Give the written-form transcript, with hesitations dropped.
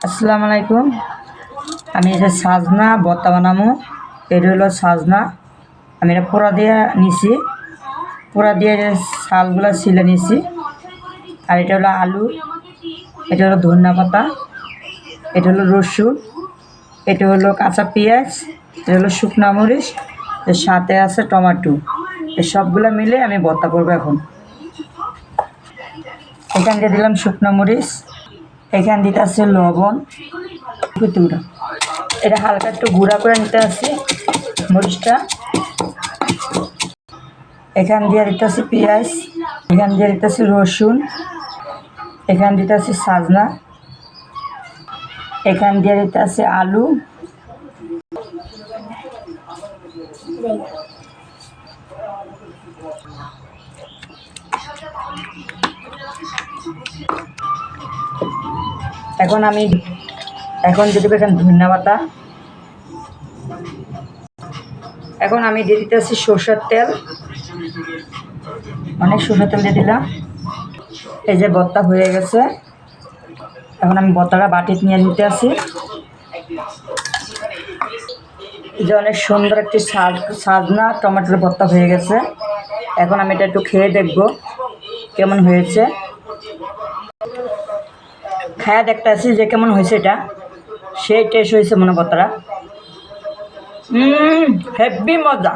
আসসালামু আলাইকুম। আমি এটা সাজনা ভর্তা বানাবো। এটা হলো সাজনা, আমি এটা পোড়া দিয়ে নিছি, পোড়া দিয়ে শালগুলো ছিলে নিছি। আর এটা হলো আলু, এটা হলো ধনিয়া পাতা, এটা হলো রসুন, এটা হলো কাঁচা পেঁয়াজ, এটা হলো শুকনা মরিচ, এর সাথে আছে টমেটো। এই সবগুলো মিলে আমি ভর্তা করবো। এখন এখান দিয়ে দিলাম শুকনো মরিচ, এখান দিতে আছে লবণ, কুতুরা এটা হালকা একটু গুঁড়া করে নিতে আছে মরিচটা। এখান দিয়ে দিতে আছে পেঁয়াজ, এখান দিয়ে দিতে আছে রসুন, এখান দিতে আছে সাজনা, এখান দিয়ে দিতে আছে আলু, এখন দিয়ে দেবো এখানে ধনিয়া পাতা। এখন আমি দিয়ে দিতে আছি সরষের তেল, অনেক সরষের তেল দিয়ে দিলাম। এই যে ভর্তা হয়ে গেছে, এখন আমি ভর্তাটা বাটিতে নিয়ে নিতে আসি। এই যে অনেক সুন্দর একটি সাজনা টমেটোর ভর্তা হয়ে গেছে। এখন আমি এটা একটু খেয়ে দেখব কেমন হয়েছে। খায়া দেখতে আসি যে কেমন হয়েছে, এটা সেই টেস্ট হয়েছে মনে ভর্তাটা। হেভি মজা।